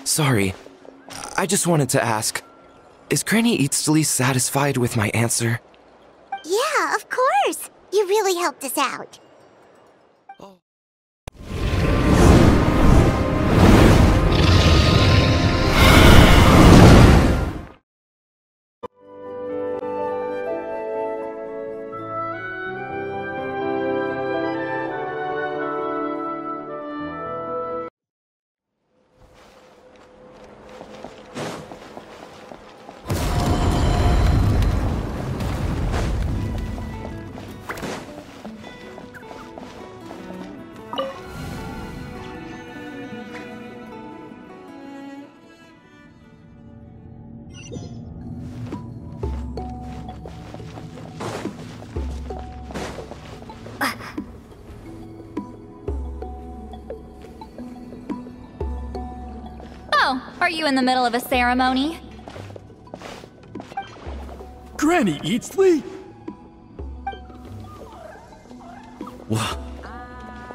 Sorry. I just wanted to ask, is Granny Citlali satisfied with my answer? Yeah, of course. You really helped us out. Are you in the middle of a ceremony? Granny Citlali?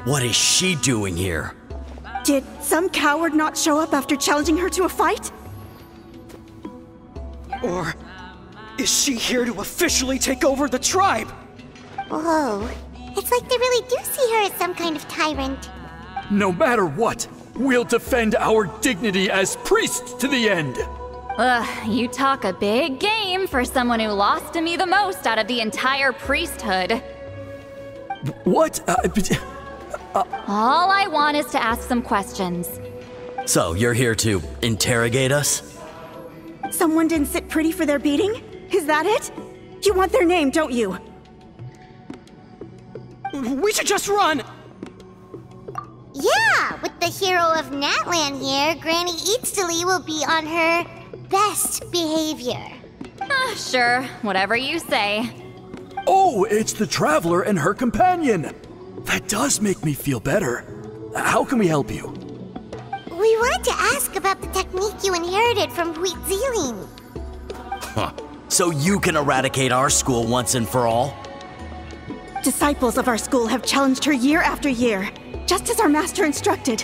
What is she doing here? Did some coward not show up after challenging her to a fight? Or is she here to officially take over the tribe? Whoa. It's like they really do see her as some kind of tyrant. No matter what, we'll defend our dignity as priests to the end! Ugh, you talk a big game for someone who lost to me the most out of the entire priesthood. What? All I want is to ask some questions. So, you're here to interrogate us? Someone didn't sit pretty for their beating? Is that it? You want their name, don't you? We should just run! Yeah, with the hero of Natlan here, Granny Citlali will be on her best behavior. Sure, whatever you say. Oh, it's the Traveler and her companion! That does make me feel better. How can we help you? We wanted to ask about the technique you inherited from Huitziling. Huh. So you can eradicate our school once and for all? Disciples of our school have challenged her year after year, just as our master instructed.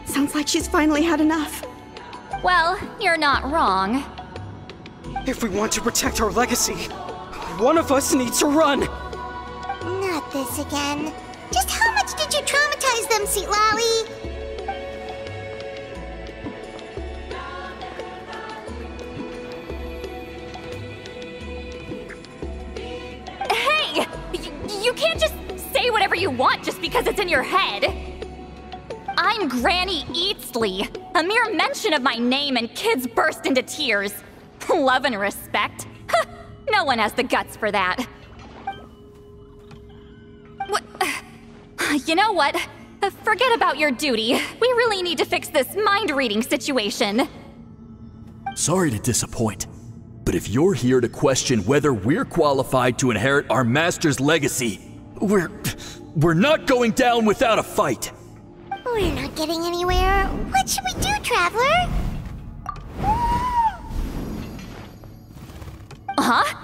Sounds like she's finally had enough. Well, you're not wrong. If we want to protect our legacy, one of us needs to run! Not this again. Just how much did you traumatize them, Citlali? Hey! You can't just say whatever you want just because it's in your head. I'm Granny Citlali. A mere mention of my name and kids burst into tears. Love and respect? No one has the guts for that. You know what? Forget about your duty. We really need to fix this mind-reading situation. Sorry to disappoint, but if you're here to question whether we're qualified to inherit our master's legacy, we're not going down without a fight. We're not getting anywhere. What should we do, Traveler? Huh?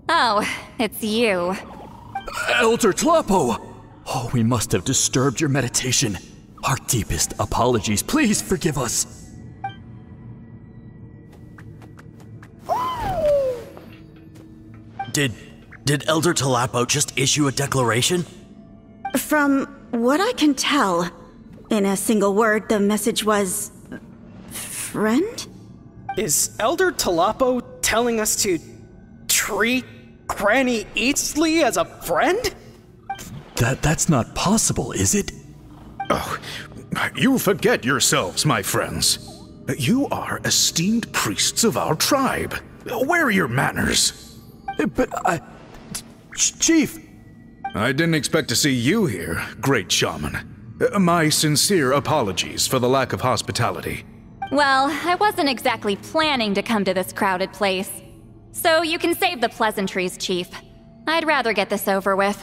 Oh, it's you. Elder Tlapo! Oh, we must have disturbed your meditation. Our deepest apologies. Please forgive us. Did Elder Tlapo just issue a declaration? From what I can tell, in a single word, the message was... friend? Is Elder Tlapo telling us to treat Granny Citlali as a friend? That's not possible, is it? Oh, you forget yourselves, my friends. You are esteemed priests of our tribe. Where are your manners? But Chief! I didn't expect to see you here, great Shaman. My sincere apologies for the lack of hospitality. Well, I wasn't exactly planning to come to this crowded place. So you can save the pleasantries, Chief. I'd rather get this over with.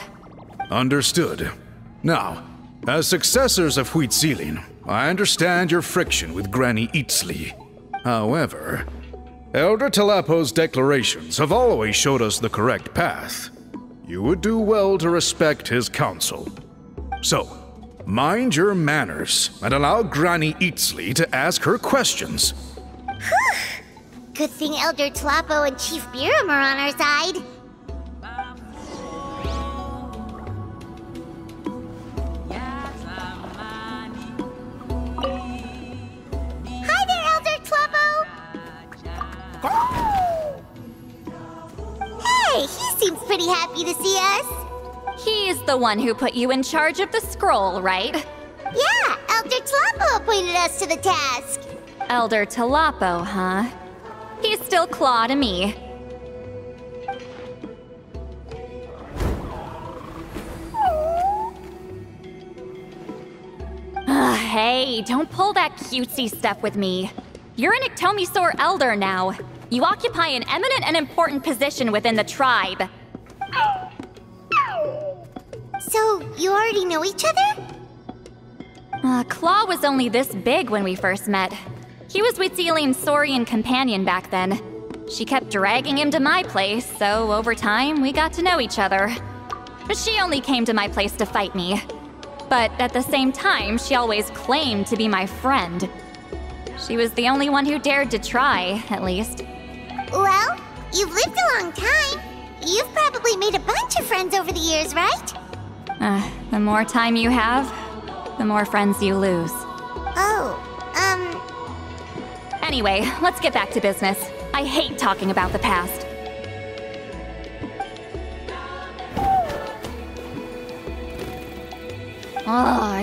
Understood. Now, as successors of Huitziling, I understand your friction with Granny Citlali. However, Elder Tlapo's declarations have always showed us the correct path. You would do well to respect his counsel. So, mind your manners and allow Granny Eatsley to ask her questions. Good thing Elder Tlapo and Chief Biram are on our side. Hi there, Elder Tlapo! Hey, he seems pretty happy to see us. He's the one who put you in charge of the scroll, right? Yeah, Elder Tlapo appointed us to the task. Elder Tlapo, huh? He's still Claw to me. Hey, don't pull that cutesy stuff with me. You're an Iktomisaur Elder now. You occupy an eminent and important position within the tribe. So, you already know each other? Claw was only this big when we first met. He was Whitseeling's Saurian companion back then. She kept dragging him to my place, so over time, we got to know each other. She only came to my place to fight me. But at the same time, she always claimed to be my friend. She was the only one who dared to try, at least. Well, you've lived a long time. You've probably made a bunch of friends over the years, right? The more time you have, the more friends you lose. Oh, Anyway, let's get back to business. I hate talking about the past.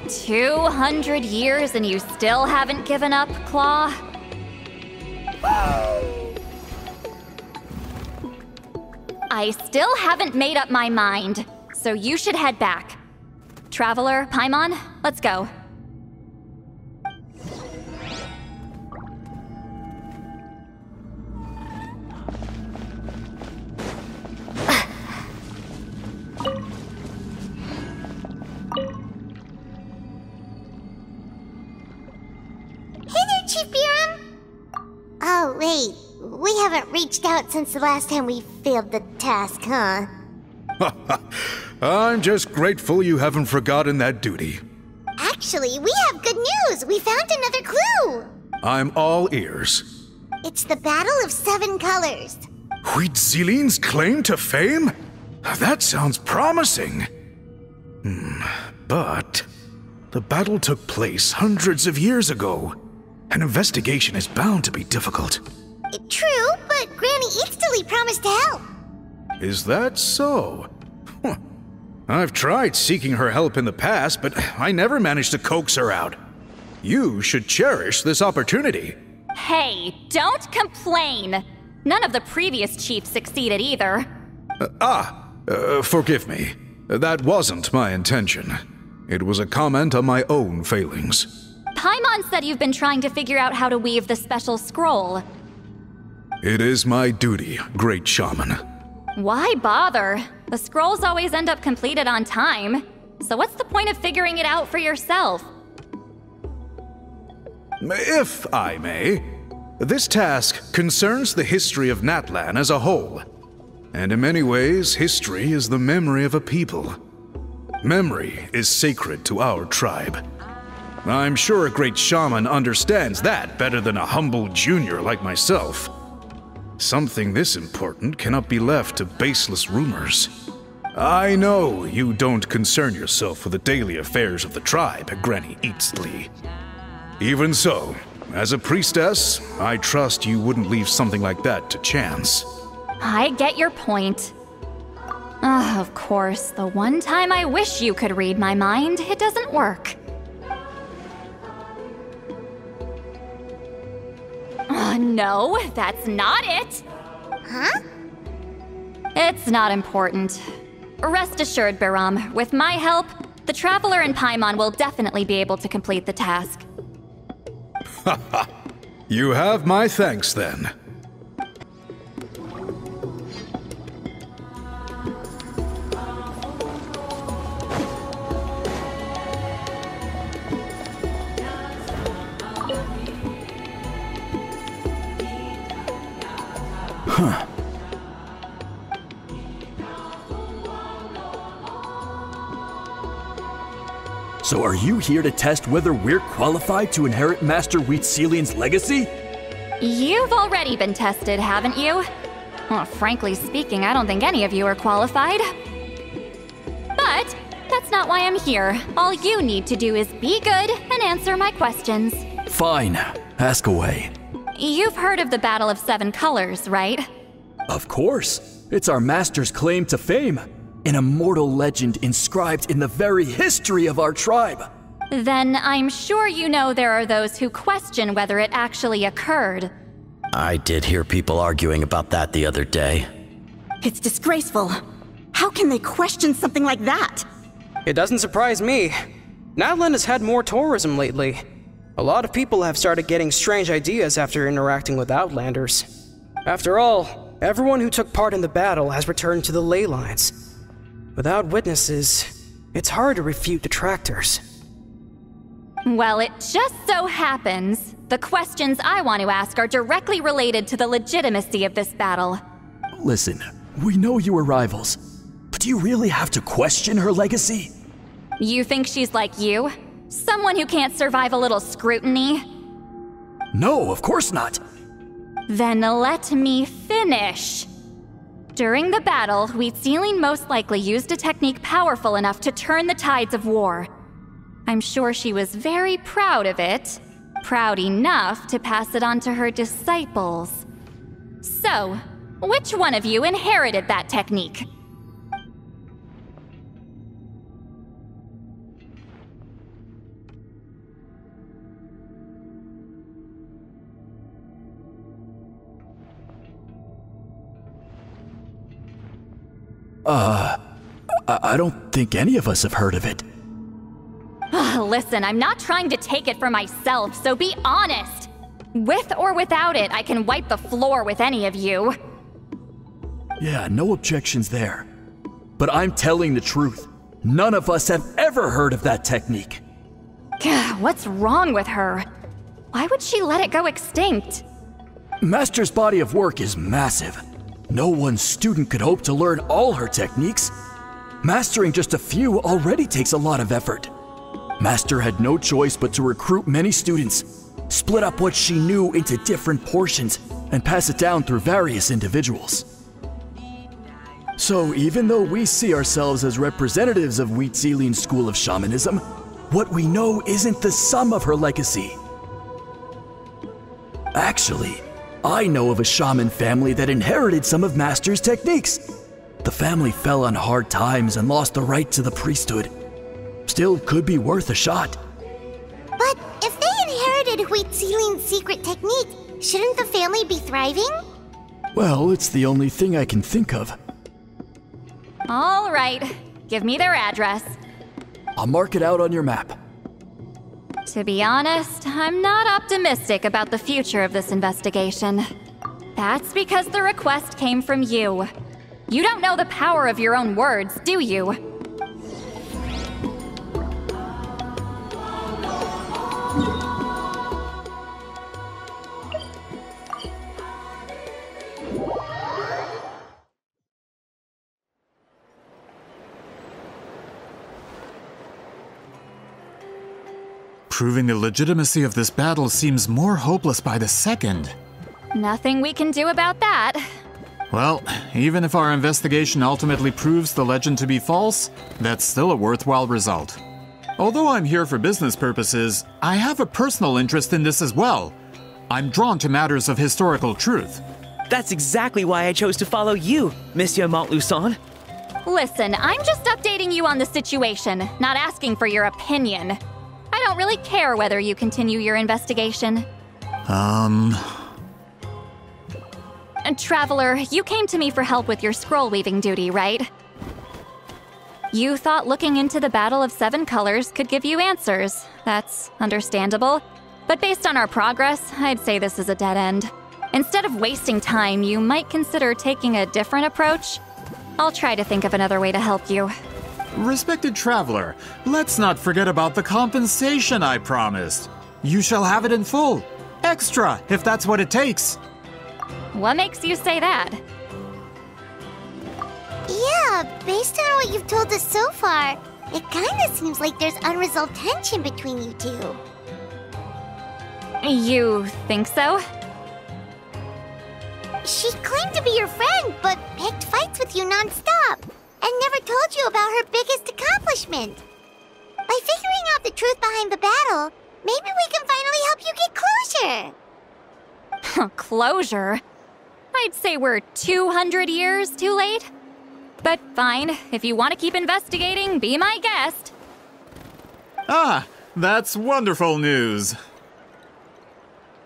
200 years and you still haven't given up, Claw? I still haven't made up my mind, so you should head back. Traveler, Paimon, let's go. Chief Biram? Oh, wait. We haven't reached out since the last time we failed the task, huh? I'm just grateful you haven't forgotten that duty. Actually, we have good news! We found another clue! I'm all ears. It's the Battle of Seven Colors. Whitseeling's claim to fame? That sounds promising. But the battle took place hundreds of years ago. An investigation is bound to be difficult. True, but Granny Eatsley promised to help. Is that so? I've tried seeking her help in the past, but I never managed to coax her out. You should cherish this opportunity. Hey, don't complain! None of the previous chiefs succeeded either. Forgive me. That wasn't my intention. It was a comment on my own failings. Paimon said you've been trying to figure out how to weave the special scroll. It is my duty, great Shaman. Why bother? The scrolls always end up completed on time. So what's the point of figuring it out for yourself? If I may, this task concerns the history of Natlan as a whole. And in many ways, history is the memory of a people. Memory is sacred to our tribe. I'm sure a great shaman understands that better than a humble junior like myself. Something this important cannot be left to baseless rumors. I know you don't concern yourself with the daily affairs of the tribe, Granny Eatsley. Even so, as a priestess, I trust you wouldn't leave something like that to chance. I get your point. Of course, the one time I wish you could read my mind, it doesn't work. No, that's not it! Huh? It's not important. Rest assured, Biram, with my help, the Traveler and Paimon will definitely be able to complete the task. You have my thanks, then. So are you here to test whether we're qualified to inherit Master Wheatsilian's legacy? You've already been tested, haven't you? Well, frankly speaking, I don't think any of you are qualified. But that's not why I'm here. All you need to do is be good and answer my questions. Fine. Ask away. You've heard of the Battle of Seven Colors, right? Of course. It's our master's claim to fame. An immortal legend inscribed in the very history of our tribe. Then I'm sure you know there are those who question whether it actually occurred. I did hear people arguing about that the other day. It's disgraceful. How can they question something like that? It doesn't surprise me. Natlan has had more tourism lately. A lot of people have started getting strange ideas after interacting with Outlanders. After all, everyone who took part in the battle has returned to the ley lines. Without witnesses, it's hard to refute detractors. Well, it just so happens the questions I want to ask are directly related to the legitimacy of this battle. Listen, we know you were rivals, but do you really have to question her legacy? You think she's like you? Someone who can't survive a little scrutiny? No, of course not. Then let me finish. During the battle, Wheatsilian most likely used a technique powerful enough to turn the tides of war. I'm sure she was very proud of it. Proud enough to pass it on to her disciples. So, which one of you inherited that technique? I don't think any of us have heard of it. Listen, I'm not trying to take it for myself, so be honest. With or without it, I can wipe the floor with any of you. Yeah, no objections there. But I'm telling the truth. None of us have ever heard of that technique. What's wrong with her? Why would she let it go extinct? Master's body of work is massive. No one student could hope to learn all her techniques. Mastering just a few already takes a lot of effort. Master had no choice but to recruit many students, split up what she knew into different portions, and pass it down through various individuals. So even though we see ourselves as representatives of Wheatsilian's school of shamanism, what we know isn't the sum of her legacy. Actually, I know of a shaman family that inherited some of Master's techniques. The family fell on hard times and lost the right to the priesthood. Still could be worth a shot. But if they inherited Wheatsilian's secret technique, shouldn't the family be thriving? Well, it's the only thing I can think of. All right, give me their address. I'll mark it out on your map. To be honest, I'm not optimistic about the future of this investigation. That's because the request came from you. You don't know the power of your own words, do you? Proving the legitimacy of this battle seems more hopeless by the second. Nothing we can do about that. Well, even if our investigation ultimately proves the legend to be false, that's still a worthwhile result. Although I'm here for business purposes, I have a personal interest in this as well. I'm drawn to matters of historical truth. That's exactly why I chose to follow you, Monsieur Montluion. Listen, I'm just updating you on the situation, not asking for your opinion. I don't really care whether you continue your investigation. And Traveler, you came to me for help with your scroll weaving duty, right? You thought looking into the Battle of Seven Colors could give you answers. That's understandable. But based on our progress, I'd say this is a dead end. Instead of wasting time, you might consider taking a different approach. I'll try to think of another way to help you. Respected Traveler, let's not forget about the compensation I promised. You shall have it in full. Extra, if that's what it takes. What makes you say that? Yeah, based on what you've told us so far, It kinda seems like there's unresolved tension between you two. You think so? She claimed to be your friend, but picked fights with you non-stop, and never told you about her biggest accomplishment. By figuring out the truth behind the battle, maybe we can finally help you get closure. Closure? I'd say we're 200 years too late. But fine, if you want to keep investigating, be my guest. Ah, that's wonderful news.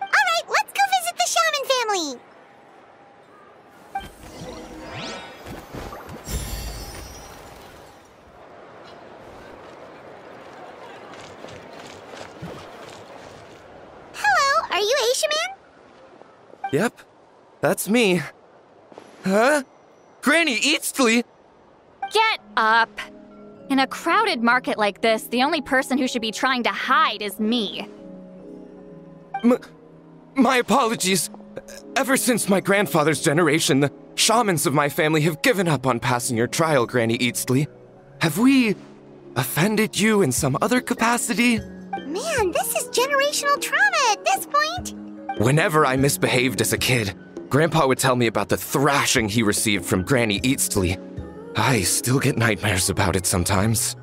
Alright, let's go visit the Shaman family! Hello, are you a Shaman? Yep, that's me. Huh? Granny Eastly? Get up! In a crowded market like this, the only person who should be trying to hide is me. My apologies. Ever since my grandfather's generation, the shamans of my family have given up on passing your trial, Granny Eastly. Have we offended you in some other capacity? Man, this is generational trauma at this point. Whenever I misbehaved as a kid, Grandpa would tell me about the thrashing he received from Granny Eastly. I still get nightmares about it sometimes.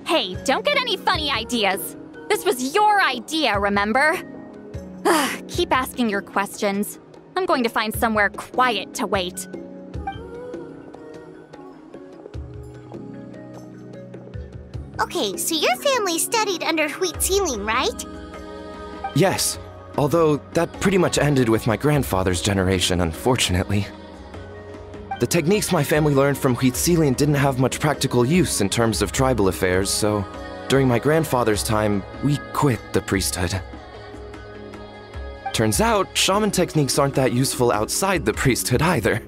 Hey, don't get any funny ideas. This was your idea, remember? Keep asking your questions. I'm going to find somewhere quiet to wait. Okay, so your family studied under Citlali, right? Yes, although that pretty much ended with my grandfather's generation, unfortunately. The techniques my family learned from Citlali didn't have much practical use in terms of tribal affairs, so during my grandfather's time, we quit the priesthood. Turns out, shaman techniques aren't that useful outside the priesthood either.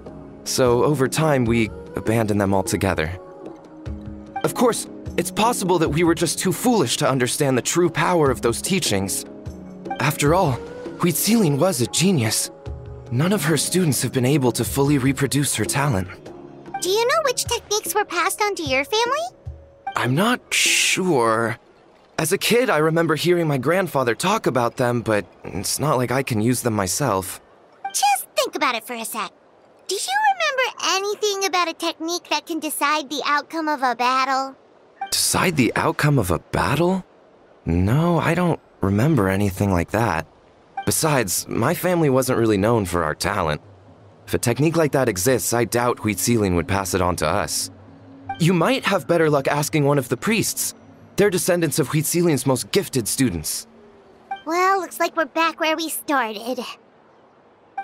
So over time, we abandoned them altogether. Of course, it's possible that we were just too foolish to understand the true power of those teachings. After all, Citlali was a genius. None of her students have been able to fully reproduce her talent. Do you know which techniques were passed on to your family? I'm not sure. As a kid, I remember hearing my grandfather talk about them, but it's not like I can use them myself. Just think about it for a sec. Do you remember anything about a technique that can decide the outcome of a battle? Decide the outcome of a battle? No, I don't remember anything like that. Besides, my family wasn't really known for our talent. If a technique like that exists, I doubt Citlali would pass it on to us. You might have better luck asking one of the priests. They're descendants of Citlali's most gifted students. Well, looks like we're back where we started.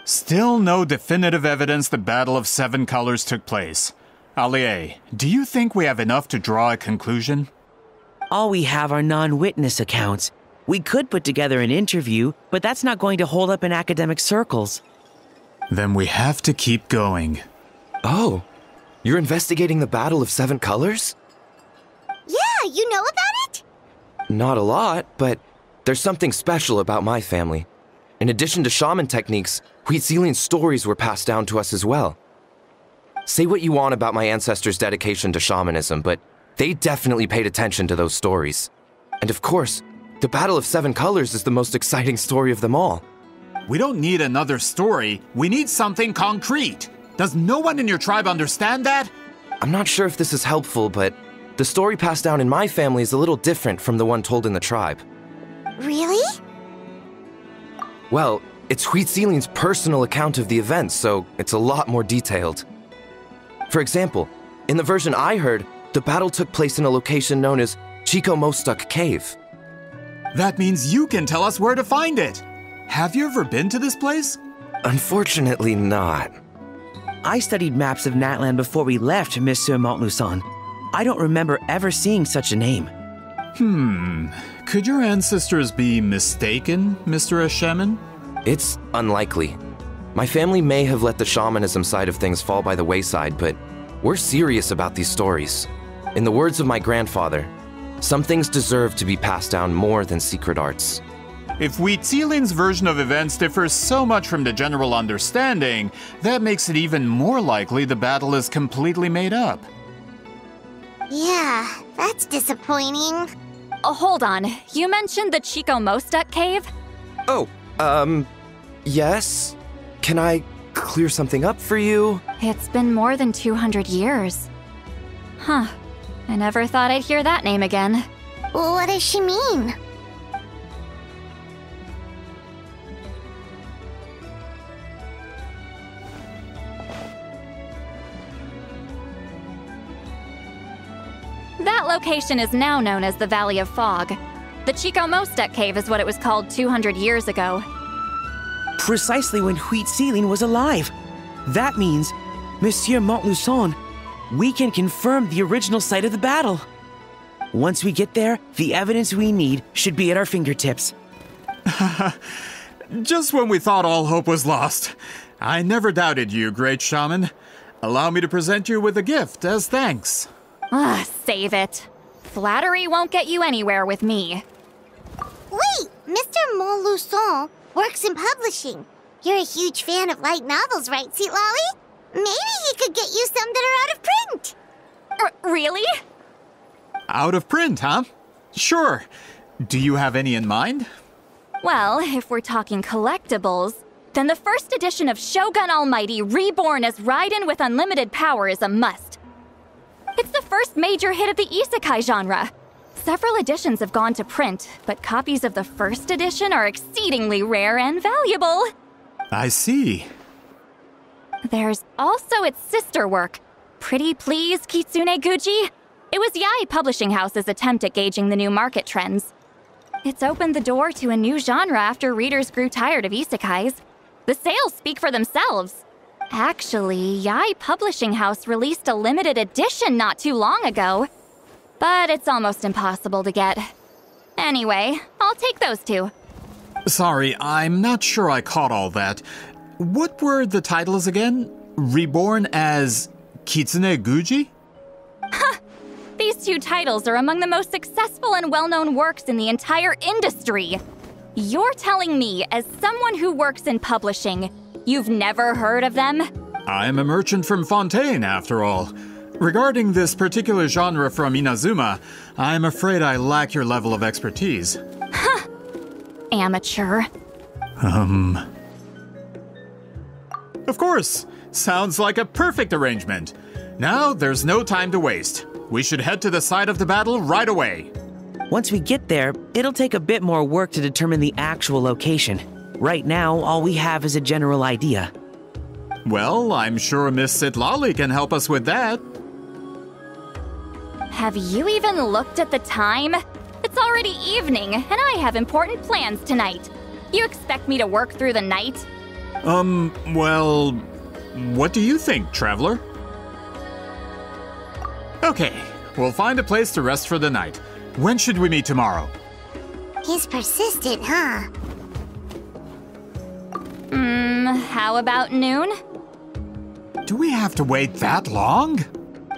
Still no definitive evidence the Battle of Seven Colors took place. Allier, do you think we have enough to draw a conclusion? All we have are non-witness accounts. We could put together an interview, but that's not going to hold up in academic circles. Then we have to keep going. Oh, you're investigating the Battle of Seven Colors? Yeah, you know about it? Not a lot, but there's something special about my family. In addition to shaman techniques, Citlali's stories were passed down to us as well. Say what you want about my ancestors' dedication to shamanism, but they definitely paid attention to those stories. And of course, the Battle of Seven Colors is the most exciting story of them all. We don't need another story. We need something concrete. Does no one in your tribe understand that? I'm not sure if this is helpful, but the story passed down in my family is a little different from the one told in the tribe. Really? Well, it's Citlali's personal account of the event, so it's a lot more detailed. For example, in the version I heard, the battle took place in a location known as Chico Mostuk Cave. That means you can tell us where to find it. Have you ever been to this place? Unfortunately not. I studied maps of Natlan before we left, Monsieur Montluion. I don't remember ever seeing such a name. Could your ancestors be mistaken, Mr. Shaman? It's unlikely. My family may have let the shamanism side of things fall by the wayside, but we're serious about these stories. In the words of my grandfather, some things deserve to be passed down more than secret arts. If Wheatsealing's version of events differs so much from the general understanding, that makes it even more likely the battle is completely made up. Yeah, that's disappointing. Hold on. You mentioned the Chico Mostek cave? Oh, yes? Can I clear something up for you? It's been more than 200 years. Huh. I never thought I'd hear that name again. What does she mean? That location is now known as the Valley of Fog. The Chico Mostek cave is what it was called 200 years ago. Precisely when Wheatsealing was alive. That means, Monsieur Montluion, we can confirm the original site of the battle. Once we get there, the evidence we need should be at our fingertips. Just when we thought all hope was lost. I never doubted you, great shaman. Allow me to present you with a gift as thanks. Save it. Flattery won't get you anywhere with me. Wait, Mr. Montluion works in publishing. You're a huge fan of light novels, right, Citlali? Maybe he could get you some that are out of print. Really? Out of print, huh? Sure. Do you have any in mind? Well, if we're talking collectibles, then the first edition of Shogun Almighty reborn as Raiden with unlimited power is a must. It's the first major hit of the isekai genre. Several editions have gone to print, but copies of the first edition are exceedingly rare and valuable. I see. There's also its sister work, Pretty Please Kitsune Guji. It was Yae Publishing House's attempt at gauging the new market trends. It's opened the door to a new genre after readers grew tired of isekais. The sales speak for themselves. Actually, Yae Publishing House released a limited edition not too long ago. But it's almost impossible to get. Anyway, I'll take those two. Sorry, I'm not sure I caught all that. What were the titles again? Reborn as Kitsune Guji? These two titles are among the most successful and well-known works in the entire industry. You're telling me, as someone who works in publishing, you've never heard of them? I'm a merchant from Fontaine, after all. Regarding this particular genre from Inazuma, I'm afraid I lack your level of expertise. Amateur. Of course. Sounds like a perfect arrangement. Now, there's no time to waste. We should head to the site of the battle right away. Once we get there, it'll take a bit more work to determine the actual location. Right now, all we have is a general idea. Well, I'm sure Miss Citlali can help us with that. Have you even looked at the time? It's already evening, and I have important plans tonight. You expect me to work through the night? Well, what do you think, traveler? Okay, we'll find a place to rest for the night. When should we meet tomorrow? He's persistent, huh? How about noon? Do we have to wait that long?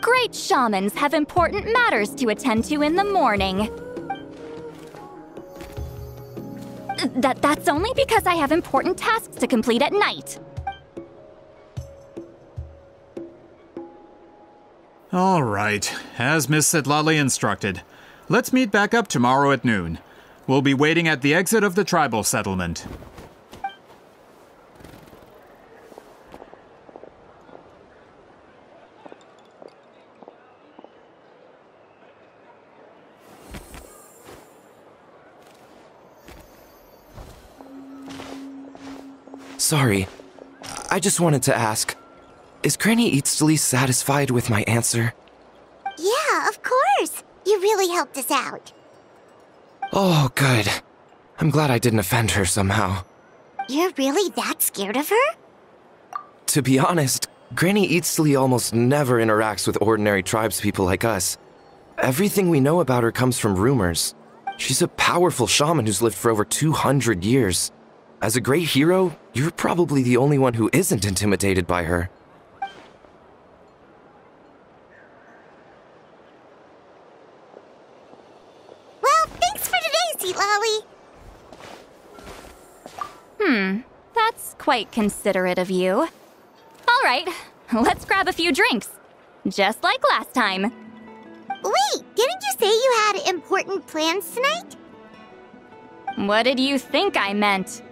Great shamans have important matters to attend to in the morning. That's only because I have important tasks to complete at night. All right, as Miss Citlali instructed. Let's meet back up tomorrow at noon. We'll be waiting at the exit of the tribal settlement. Sorry. I just wanted to ask, is Granny Eatsley satisfied with my answer? Yeah, of course. You really helped us out. Oh, good. I'm glad I didn't offend her somehow. You're really that scared of her? To be honest, Granny Eatsley almost never interacts with ordinary tribespeople like us. Everything we know about her comes from rumors. She's a powerful shaman who's lived for over 200 years. As a great hero, you're probably the only one who isn't intimidated by her. Well, thanks for today, Citlali. That's quite considerate of you. All right, let's grab a few drinks. Just like last time. Wait, didn't you say you had important plans tonight? What did you think I meant?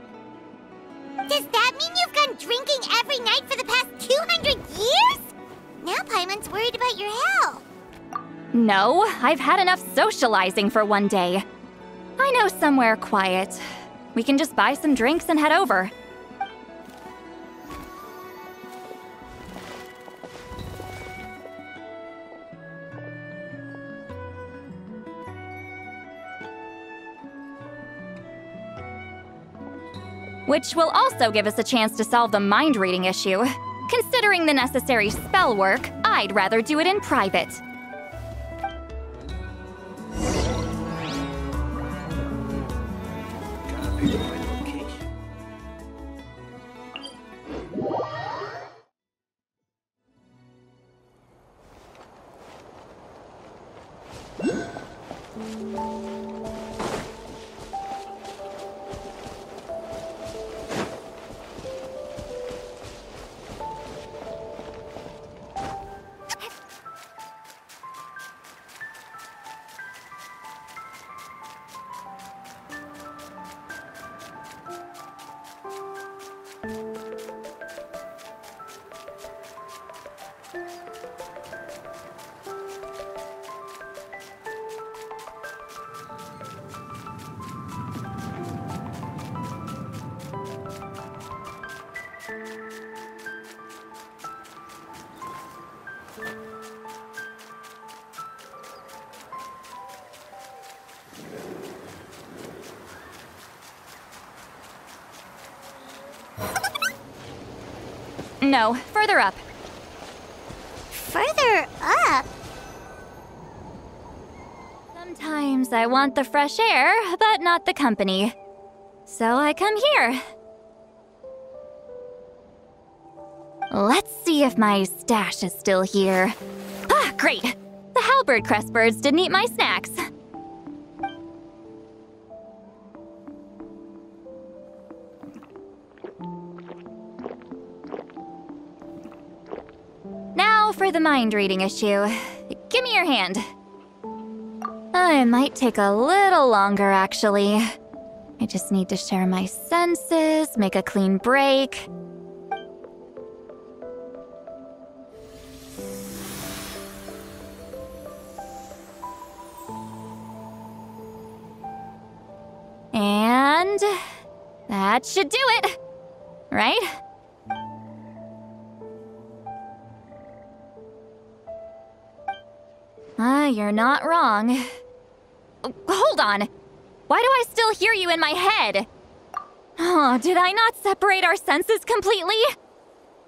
Does that mean you've gone drinking every night for the past 200 years? Now Paimon's worried about your health. No, I've had enough socializing for one day. I know somewhere quiet. We can just buy some drinks and head over. Which will also give us a chance to solve the mind reading issue. Considering the necessary spell work, I'd rather do it in private. No, further up. Further up? Sometimes I want the fresh air, but not the company. So I come here. Let's see if my stash is still here. Ah, great! The halberd crest birds didn't eat my snacks. Now for the mind reading issue. Give me your hand. It might take a little longer, actually. I just need to share my senses, make a clean break. And that should do it, right? You're not wrong. Hold on. Why do I still hear you in my head? Oh, did I not separate our senses completely?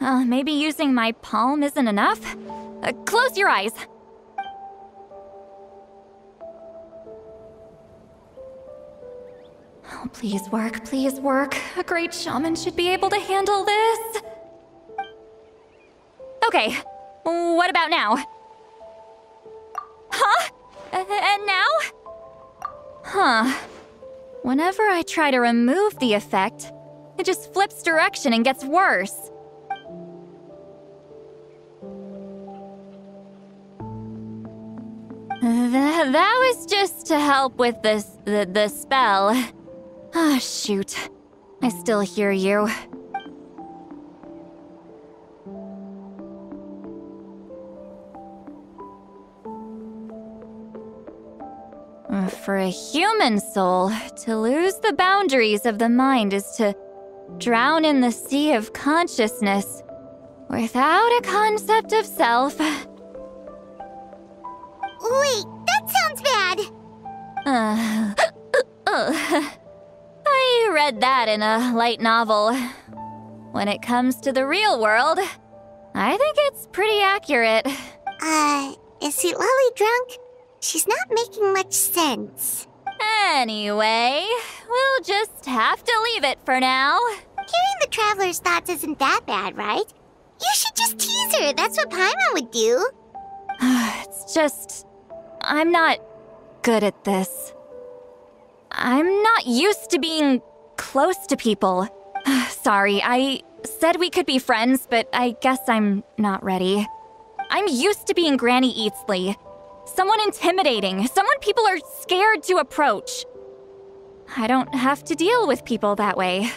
Maybe using my palm isn't enough? Close your eyes. Oh, please work, please work. A great shaman should be able to handle this. Okay, what about now? Huh? And now? Huh. Whenever I try to remove the effect, it just flips direction and gets worse. That was just to help with the spell. Ah, shoot. I still hear you. For a human soul, to lose the boundaries of the mind is to drown in the sea of consciousness without a concept of self. Wait, that sounds bad. I read that in a light novel. When it comes to the real world, I think it's pretty accurate. Is Citlali drunk? She's not making much sense. Anyway, we'll just have to leave it for now. Hearing the traveler's thoughts isn't that bad, right? You should just tease her. That's what Paimon would do. It's just... I'm not good at this. I'm not used to being close to people. sorry. I said we could be friends, but I guess I'm not ready. I'm used to being Granny Eatsley. Someone intimidating, someone people are scared to approach. I don't have to deal with people that way.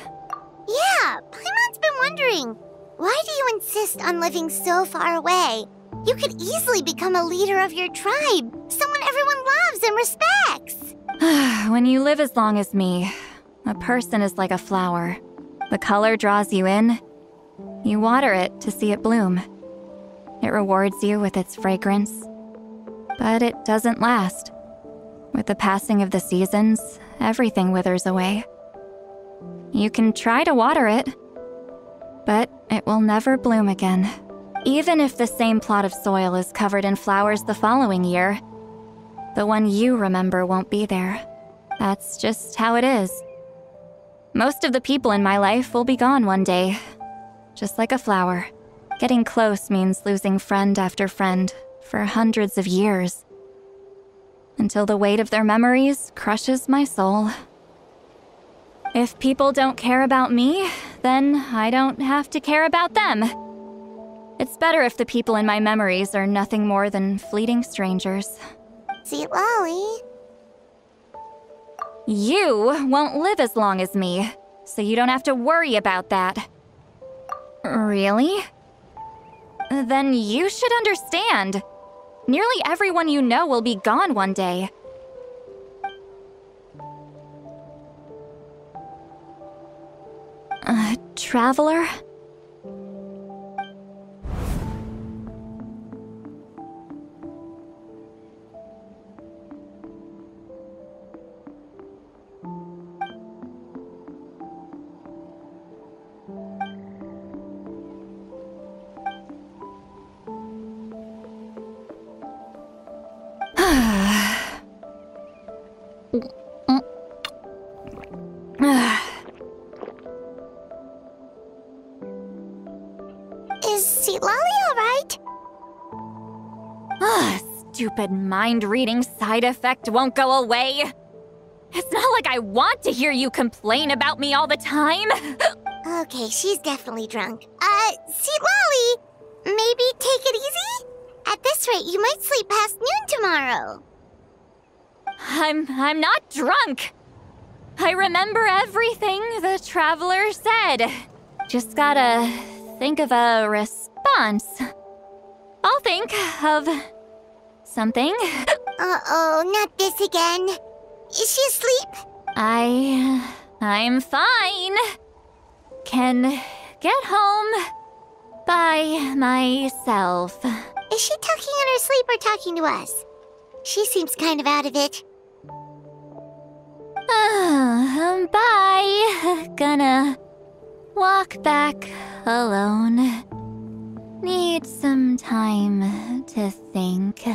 Yeah, Paimon's been wondering, why do you insist on living so far away? You could easily become a leader of your tribe, someone everyone loves and respects. When you live as long as me, a person is like a flower. The color draws you in. You water it to see it bloom. It rewards you with its fragrance. But it doesn't last. With the passing of the seasons, everything withers away. You can try to water it, but it will never bloom again. Even if the same plot of soil is covered in flowers the following year, the one you remember won't be there. That's just how it is. Most of the people in my life will be gone one day, just like a flower. Getting close means losing friend after friend for hundreds of years, until the weight of their memories crushes my soul. If people don't care about me, then I don't have to care about them. It's better if the people in my memories are nothing more than fleeting strangers. Citlali. You won't live as long as me, so you don't have to worry about that. Really? Then you should understand. Nearly everyone you know will be gone one day. A traveler? Is Citlali alright? Stupid mind-reading side effect won't go away. It's not like I want to hear you complain about me all the time. Okay, she's definitely drunk. Citlali, maybe take it easy? At this rate, you might sleep past noon tomorrow. I'm not drunk. I remember everything the traveler said. Just gotta think of a response. I'll think of something. Uh-oh, not this again. Is she asleep? I'm fine. Can get home by myself. Is she talking in her sleep or talking to us? She seems kind of out of it. Bye. Gonna walk back alone. Need some time to think.